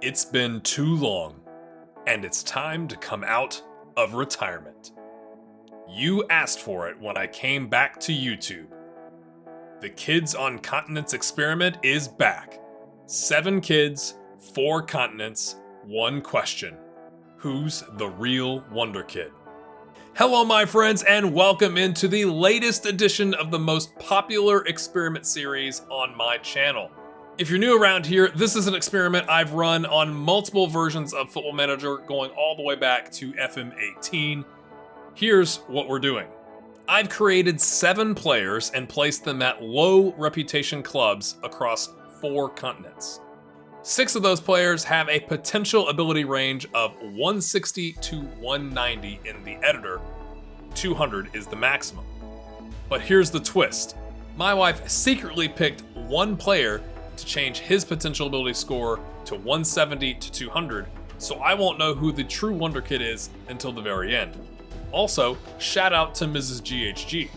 It's been too long, and it's time to come out of retirement. You asked for it when I came back to YouTube. The Kids on Continents experiment is back. 7 kids, 4 continents, 1 question. Who's the real Wonderkid? Hello, my friends, and welcome into the latest edition of the most popular experiment series on my channel. If you're new around here, this is an experiment I've run on multiple versions of Football Manager, going all the way back to FM18. Here's what we're doing. I've created 7 players and placed them at low reputation clubs across 4 continents. 6 of those players have a potential ability range of 160 to 190 in the editor. 200 is the maximum. But here's the twist. My wife secretly picked one player to change his potential ability score to 170 to 200, so I won't know who the true Wonderkid is until the very end. Also, shout out to Mrs. GHG.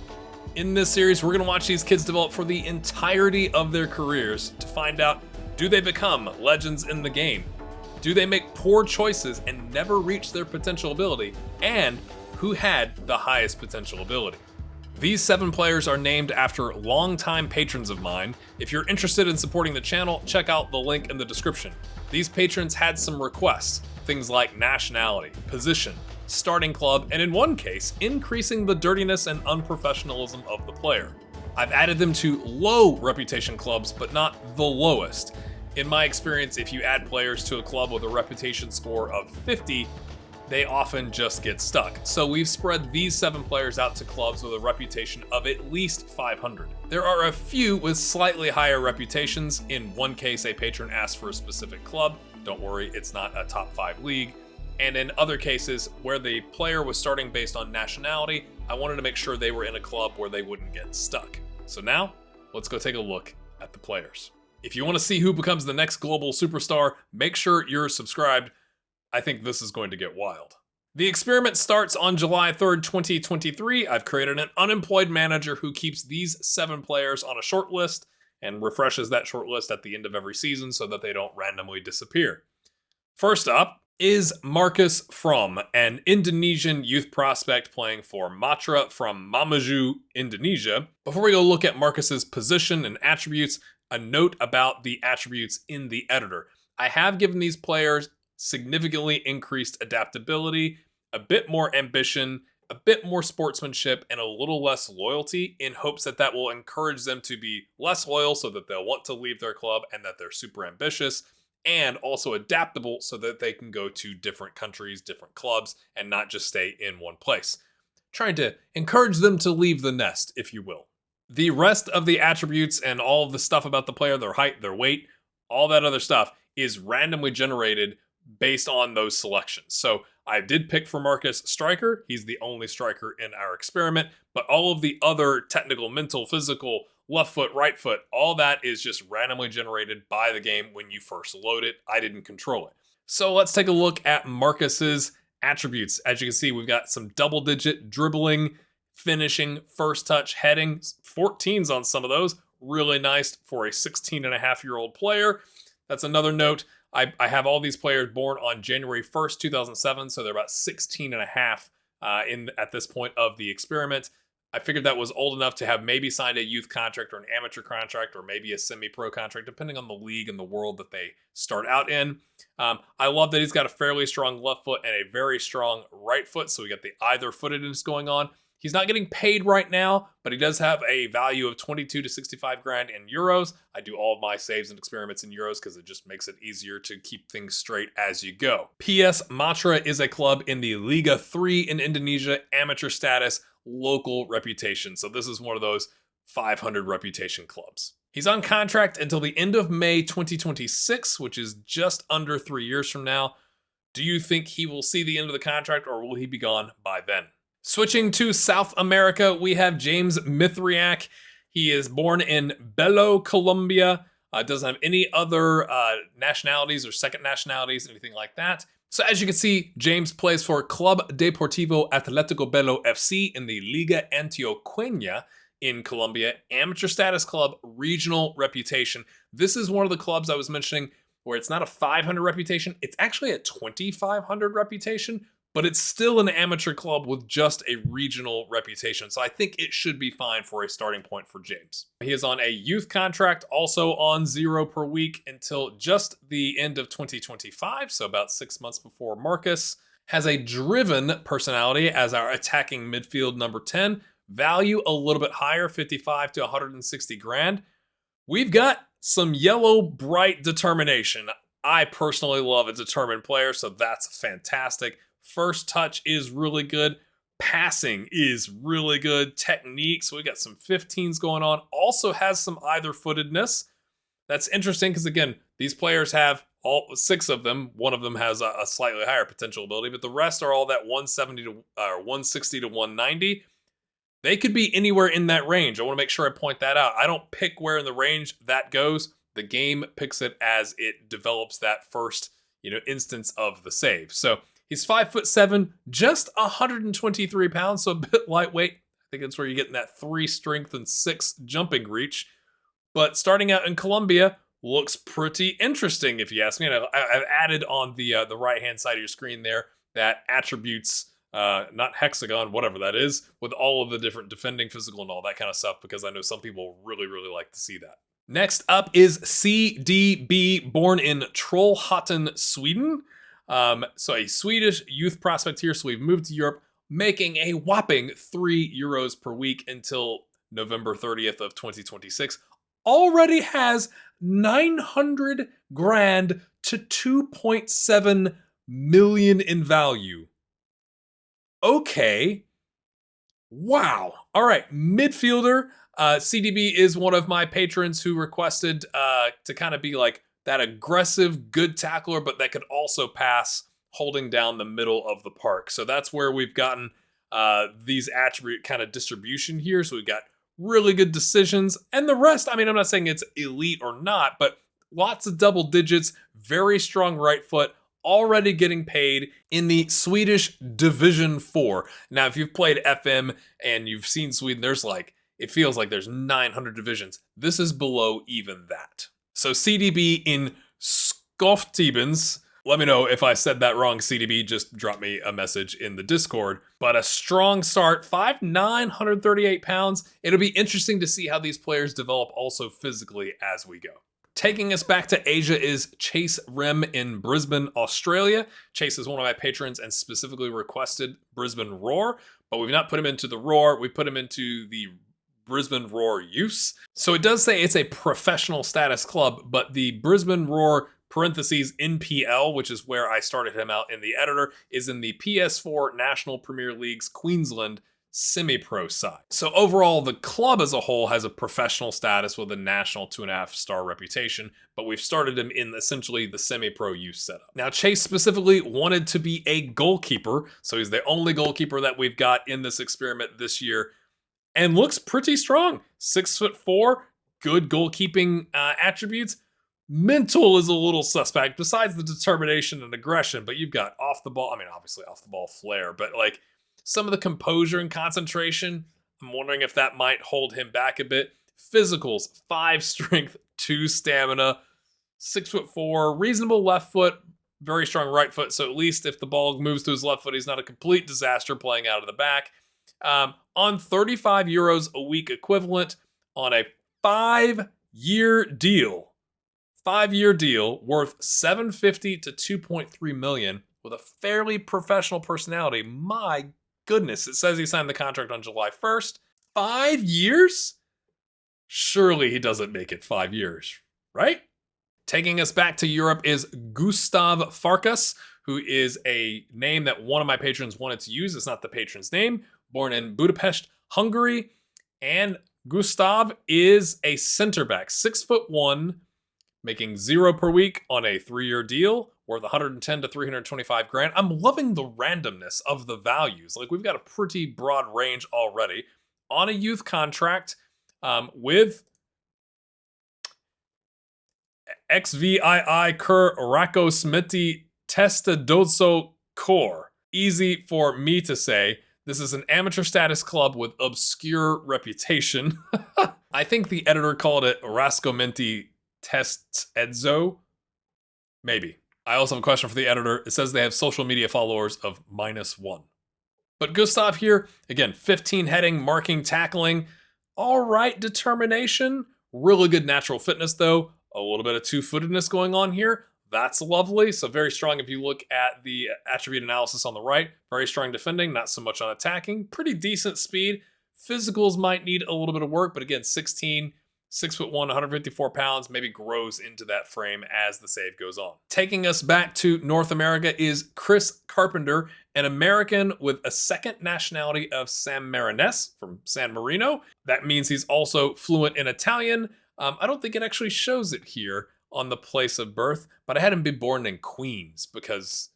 In this series, we're going to watch these kids develop for the entirety of their careers to find out, do they become legends in the game? Do they make poor choices and never reach their potential ability? And who had the highest potential ability? These 7 players are named after longtime patrons of mine. If you're interested in supporting the channel, check out the link in the description. These patrons had some requests, things like nationality, position, starting club, and in one case, increasing the dirtiness and unprofessionalism of the player. I've added them to low reputation clubs, but not the lowest. In my experience, if you add players to a club with a reputation score of 50, they often just get stuck. So we've spread these 7 players out to clubs with a reputation of at least 500. There are a few with slightly higher reputations. In one case, a patron asked for a specific club. Don't worry, it's not a top 5 league. And in other cases, where the player was starting based on nationality, I wanted to make sure they were in a club where they wouldn't get stuck. So now, let's go take a look at the players. If you want to see who becomes the next global superstar, make sure you're subscribed. I think this is going to get wild. The experiment starts on July 3rd, 2023. I've created an unemployed manager who keeps these 7 players on a short list and refreshes that short list at the end of every season so that they don't randomly disappear. First up is Marcus From, an Indonesian youth prospect playing for Matra from Mamuju, Indonesia. Before we go look at Marcus's position and attributes, a note about the attributes in the editor. I have given these players significantly increased adaptability, a bit more ambition, a bit more sportsmanship, and a little less loyalty in hopes that that will encourage them to be less loyal so that they'll want to leave their club and that they're super ambitious, and also adaptable so that they can go to different countries, different clubs, and not just stay in one place. Trying to encourage them to leave the nest, if you will. The rest of the attributes and all of the stuff about the player, their height, their weight, all that other stuff is randomly generated based on those selections. So I did pick for Marcus striker. He's the only striker in our experiment, but all of the other technical, mental, physical, left foot, right foot, all that is just randomly generated by the game when you first load it. I didn't control it. So let's take a look at Marcus's attributes. As you can see, we've got some double-digit dribbling, finishing, first touch, heading, 14s on some of those. Really nice for a 16-and-a-half-year-old player. That's another note. I have all these players born on January 1st, 2007, so they're about 16 and a half at this point of the experiment. I figured that was old enough to have maybe signed a youth contract or an amateur contract or maybe a semi-pro contract, depending on the league and the world that they start out in. I love that he's got a fairly strong left foot and a very strong right foot, so we got the either-footedness going on. He's not getting paid right now, but he does have a value of 22 to 65 grand in euros. I do all of my saves and experiments in euros because it just makes it easier to keep things straight as you go. P.S. Matra is a club in the Liga 3 in Indonesia, amateur status, local reputation. So this is one of those 500 reputation clubs. He's on contract until the end of May 2026, which is just under 3 years from now. Do you think he will see the end of the contract or will he be gone by then? Switching to South America, we have James Mithriak. He is born in Belo, Colombia. Doesn't have any other nationalities or second nationalities, anything like that. So as you can see, James plays for Club Deportivo Atletico Belo FC in the Liga Antioqueña in Colombia. Amateur status club, regional reputation. This is one of the clubs I was mentioning where it's not a 500 reputation, it's actually a 2,500 reputation, but it's still an amateur club with just a regional reputation. So I think it should be fine for a starting point for James. He is on a youth contract, also on 0 per week until just the end of 2025, so about 6 months before Marcus. Has a driven personality as our attacking midfield number 10. Value a little bit higher, 55 to 160 grand. We've got some yellow bright determination. I personally love a determined player, so that's fantastic. First touch is really good. Passing is really good. Technique, so we got some 15s going on. Also has some either-footedness. That's interesting because, again, these players have all 6 of them. One of them has a slightly higher potential ability, but the rest are all that 160 to 190. They could be anywhere in that range. I want to make sure I point that out. I don't pick where in the range that goes. The game picks it as it develops that first, instance of the save. So he's 5'7", just 123 pounds, so a bit lightweight. I think that's where you're getting that 3 strength and 6 jumping reach. But starting out in Colombia looks pretty interesting, if you ask me. And I've added on the right-hand side of your screen there that attributes, not hexagon, whatever that is, with all of the different defending, physical, and all that kind of stuff, because I know some people really, really like to see that. Next up is CDB, born in Trollhättan, Sweden. So a Swedish youth prospect here, so we've moved to Europe, making a whopping €3 per week until November 30th of 2026. Already has 900 grand to 2.7 million in value. Okay. Wow. All right. Midfielder. CDB is one of my patrons who requested to kind of be like that aggressive, good tackler, but that could also pass holding down the middle of the park. So that's where we've gotten these attribute kind of distribution here. So we've got really good decisions, and the rest, I mean, I'm not saying it's elite or not, but lots of double digits, very strong right foot, already getting paid in the Swedish Division 4. Now, if you've played FM and you've seen Sweden, it feels like there's 900 divisions. This is below even that. So CDB in Skoftebens. Let me know if I said that wrong, CDB. Just drop me a message in the Discord. But a strong start, 5'9", 138 pounds. It'll be interesting to see how these players develop also physically as we go. Taking us back to Asia is Chase Rem in Brisbane, Australia. Chase is one of my patrons and specifically requested Brisbane Roar, but we've not put him into the Roar. We put him into the Brisbane Roar Youths. So it does say it's a professional status club, but the Brisbane Roar parentheses NPL, which is where I started him out in the editor, is in the PS4 National Premier League's Queensland semi-pro side. So overall, the club as a whole has a professional status with a national 2.5-star reputation, but we've started him in essentially the semi-pro youth setup. Now, Chase specifically wanted to be a goalkeeper, so he's the only goalkeeper that we've got in this experiment this year, and looks pretty strong. 6'4", good goalkeeping attributes. Mental is a little suspect, besides the determination and aggression, but you've got off the ball, I mean, obviously off the ball flair, but like some of the composure and concentration, I'm wondering if that might hold him back a bit. Physicals, 5 strength, 2 stamina, 6'4", reasonable left foot, very strong right foot, so at least if the ball moves to his left foot, he's not a complete disaster playing out of the back. On €35 a week equivalent on a 5-year deal. 5-year deal worth $750 to $2.3 million with a fairly professional personality. My goodness, it says he signed the contract on July 1st. 5 years? Surely he doesn't make it 5 years, right? Taking us back to Europe is Gustav Farkas, who is a name that one of my patrons wanted to use. It's not the patron's name. Born in Budapest, Hungary. And Gustav is a center back, 6'1", making 0 per week on a 3-year deal worth 110 to 325 grand. I'm loving the randomness of the values. Like, we've got a pretty broad range already on a youth contract with XVII Kur Rakosmeti Testadozo Kor. Easy for me to say. This is an amateur status club with obscure reputation. I think the editor called it Raskomenti Tests Edzo. Maybe. I also have a question for the editor. It says they have social media followers of -1. But Gustav here, again, 15 heading, marking, tackling. All right, determination. Really good natural fitness, though. A little bit of two-footedness going on here. That's lovely. So very strong if you look at the attribute analysis on the right. Very strong defending, not so much on attacking. Pretty decent speed. Physicals might need a little bit of work, but again, 16, 6'1", 154 pounds, maybe grows into that frame as the save goes on. Taking us back to North America is Chris Carpenter, an American with a second nationality of San Marinese from San Marino. That means he's also fluent in Italian. I don't think it actually shows it here on the place of birth, but I had him be born in Queens because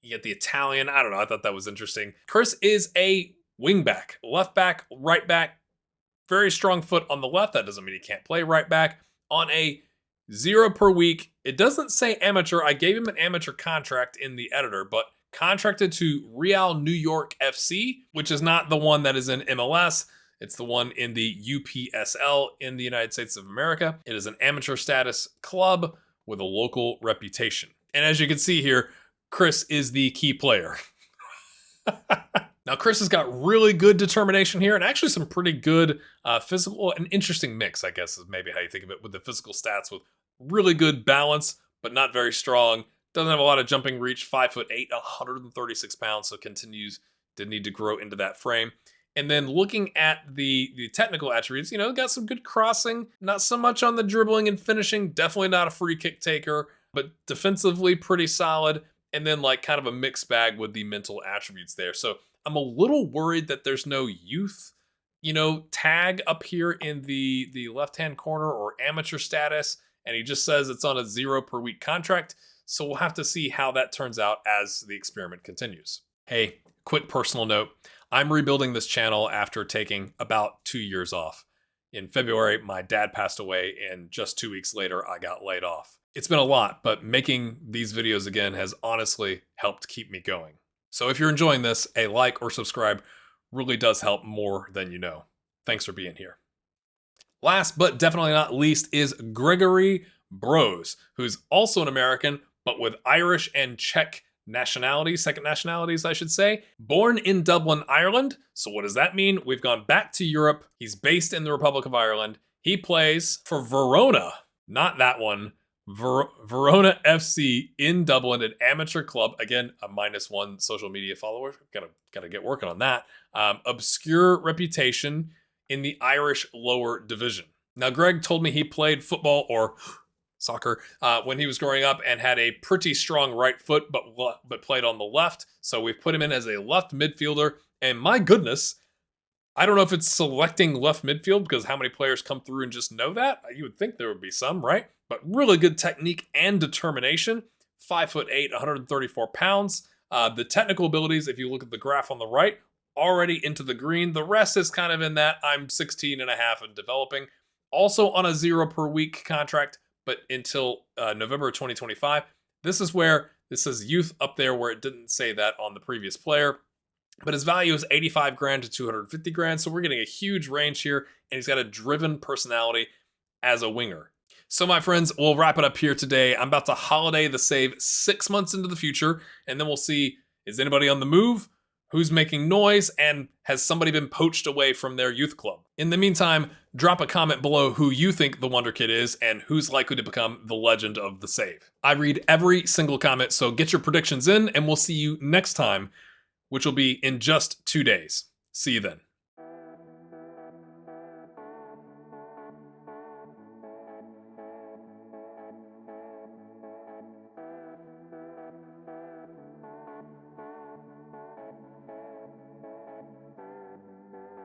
you get the Italian. I don't know. I thought that was interesting. Chris is a wingback, left back, right back. Very strong foot on the left. That doesn't mean he can't play right back. On a 0 per week. It doesn't say amateur. I gave him an amateur contract in the editor, but contracted to Real New York FC, which is not the one that is in MLS. It's the one in the UPSL in the United States of America. It is an amateur status club with a local reputation. And as you can see here, Chris is the key player. Now, Chris has got really good determination here and actually some pretty good physical, an interesting mix, I guess is maybe how you think of it, with the physical stats with really good balance, but not very strong. Doesn't have a lot of jumping reach, 5'8", 136 pounds, so continues to need to grow into that frame. And then looking at the technical attributes, got some good crossing, not so much on the dribbling and finishing, definitely not a free kick taker, but defensively pretty solid. And then like kind of a mixed bag with the mental attributes there. So I'm a little worried that there's no youth, tag up here in the left-hand corner or amateur status. And he just says it's on a 0 per week contract. So we'll have to see how that turns out as the experiment continues. Hey, quick personal note. I'm rebuilding this channel after taking about 2 years off. In February, my dad passed away, and just 2 weeks later, I got laid off. It's been a lot, but making these videos again has honestly helped keep me going. So if you're enjoying this, a like or subscribe really does help more than you know. Thanks for being here. Last but definitely not least is Gregory Bros, who's also an American, but with Irish and Czech nationalities, second nationalities, I should say. Born in Dublin, Ireland. So what does that mean? We've gone back to Europe. He's based in the Republic of Ireland. He plays for Verona, not that one. Verona FC in Dublin, an amateur club. Again, a -1 social media follower. Gotta get working on that. Obscure reputation in the Irish lower division. Now, Greg told me he played football or soccer when he was growing up and had a pretty strong right foot, but played on the left. So we've put him in as a left midfielder. And my goodness, I don't know if it's selecting left midfield because how many players come through and just know that? You would think there would be some, right? But really good technique and determination. 5'8", 134 pounds. The technical abilities, if you look at the graph on the right, already into the green. The rest is kind of in that I'm 16 and a half and developing. Also on a 0 per week contract, but until November 2025. This is where this says youth up there where it didn't say that on the previous player. But his value is 85 grand to 250 grand. So we're getting a huge range here. And he's got a driven personality as a winger. So my friends, we'll wrap it up here today. I'm about to holiday the save 6 months into the future. And then we'll see, is anybody on the move? Who's making noise? And has somebody been poached away from their youth club? In the meantime, drop a comment below who you think the Wonderkid is and who's likely to become the legend of the save. I read every single comment, so get your predictions in and we'll see you next time, which will be in just 2 days. See you then.